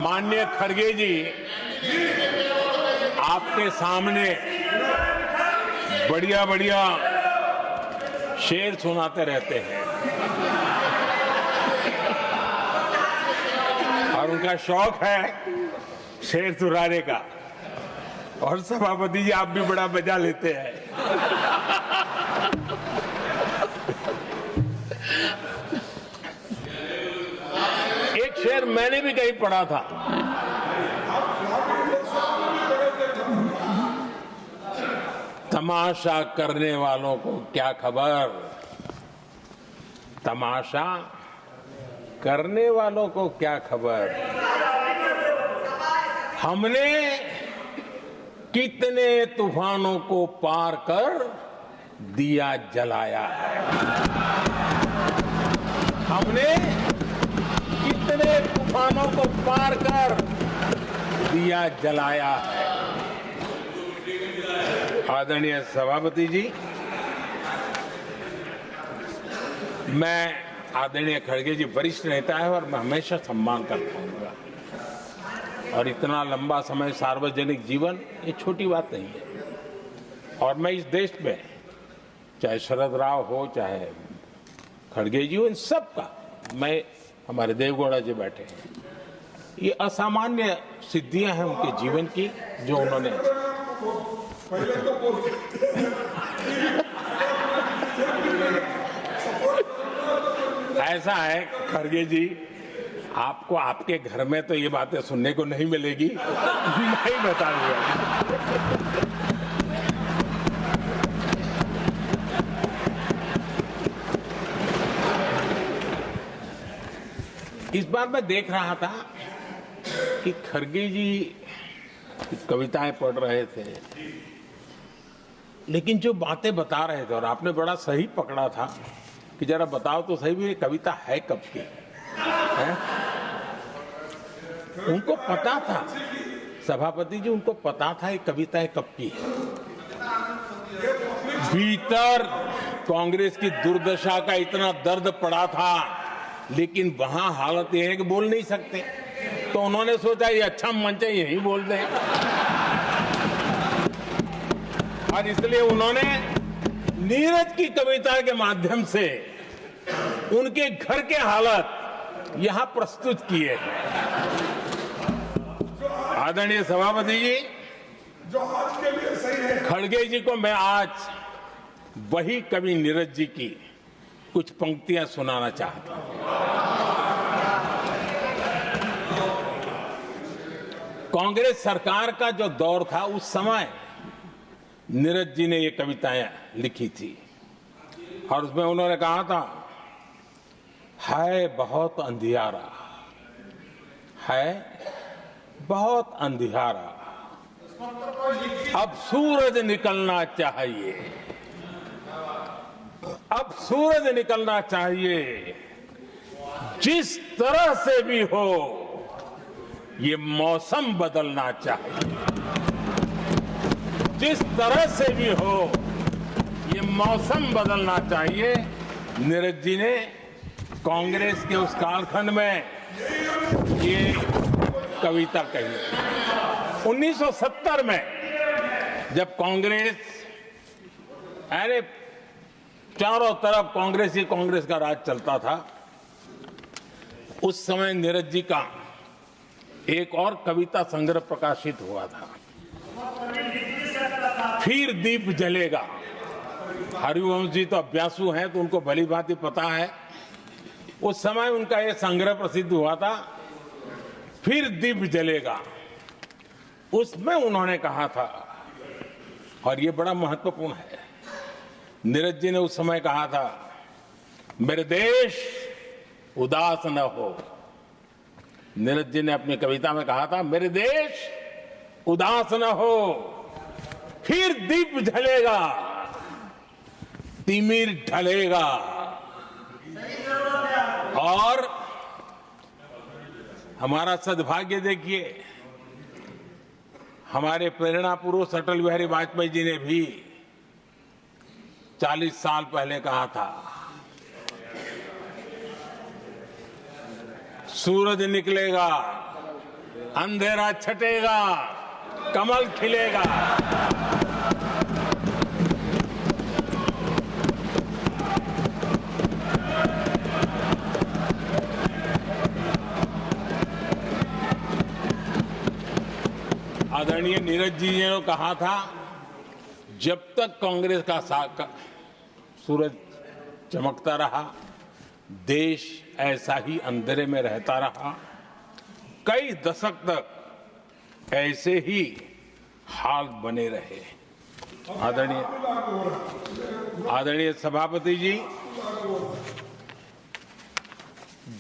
माननीय खड़गे जी आपके सामने बढ़िया बढ़िया शेर सुनाते रहते हैं और उनका शौक है शेर सुनाने का। और सभापति जी आप भी बड़ा मजा लेते हैं। एक शेर मैंने भी कहीं पढ़ा था, तमाशा करने वालों को क्या खबर, तमाशा करने वालों को क्या खबर, हमने कितने तूफानों को पार कर दिया जलाया है, हमने कितने तूफानों को पार कर दिया जलाया है। आदरणीय सभापति जी, मैं आदरणीय खड़गे जी वरिष्ठ नेता है और मैं हमेशा सम्मान करता हूँ और इतना लंबा समय सार्वजनिक जीवन ये छोटी बात नहीं है। और मैं इस देश में चाहे शरद राव हो चाहे खड़गे जी हो, इन सब का मैं, हमारे देवगौड़ा जी बैठे हैं, ये असामान्य सिद्धियां हैं उनके जीवन की जो उन्होंने ऐसा है खड़गे जी, आपको आपके घर में तो ये बातें सुनने को नहीं मिलेगी, नहीं बताऊंगा। इस बार मैं देख रहा था कि खड़गे जी कविताएं पढ़ रहे थे, लेकिन जो बातें बता रहे थे, और आपने बड़ा सही पकड़ा था कि जरा बताओ तो सही भी ये कविता है कब की है? उनको पता था, सभापति जी उनको पता था ये कविता कब की है। भीतर कांग्रेस की दुर्दशा का इतना दर्द पड़ा था, लेकिन वहां हालत यह है कि बोल नहीं सकते, तो उन्होंने सोचा ये अच्छा मंच है, यही बोल दें। और इसलिए उन्होंने नीरज की कविता के माध्यम से उनके घर के हालात यहां प्रस्तुत किए हैं। आदरणीय सभापति जी, जो आज के लिए सही है, खड़गे जी को मैं आज वही कवि नीरज जी की कुछ पंक्तियां सुनाना चाहता हूं। कांग्रेस सरकार का जो दौर था उस समय नीरज जी ने ये कविताएं लिखी थी और उसमें उन्होंने कहा था, है बहुत अंधियारा, है बहुत अंधियारा, अब सूरज निकलना चाहिए, अब सूरज निकलना चाहिए, जिस तरह से भी हो ये मौसम बदलना चाहिए, जिस तरह से भी हो ये मौसम बदलना चाहिए। नीरज जी ने कांग्रेस के उस कालखंड में ये कविता कही। 1970 में जब कांग्रेस, अरे चारों तरफ कांग्रेस का राज चलता था, उस समय नीरज जी का एक और कविता संग्रह प्रकाशित हुआ था, फिर दीप जलेगा। हरिवंश जी तो अभ्यासु हैं तो उनको भली भांति पता है, उस समय उनका यह संग्रह प्रसिद्ध हुआ था, फिर दीप जलेगा। उसमें उन्होंने कहा था, और ये बड़ा महत्वपूर्ण है, नीरज जी ने उस समय कहा था, मेरे देश उदास न हो। नीरज जी ने अपनी कविता में कहा था, मेरे देश उदास न हो, फिर दीप जलेगा, तिमिर ढलेगा। और हमारा सद्भाग्य देखिए, हमारे प्रेरणा पुरुष अटल बिहारी वाजपेयी जी ने भी 40 साल पहले कहा था, सूरज निकलेगा अंधेरा छटेगा, कमल खिलेगा। आदरणीय नीरज जी ने कहा था, जब तक कांग्रेस का सूरज चमकता रहा, देश ऐसा ही अंधेरे में रहता रहा। कई दशक तक ऐसे ही हाल बने रहे। आदरणीय सभापति जी,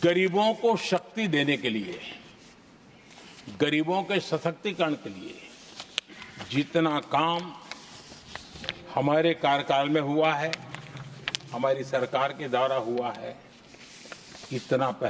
गरीबों को शक्ति देने के लिए, गरीबों के सशक्तिकरण के लिए जितना काम हमारे कार्यकाल में हुआ है, हमारी सरकार के द्वारा हुआ है, इतना पहले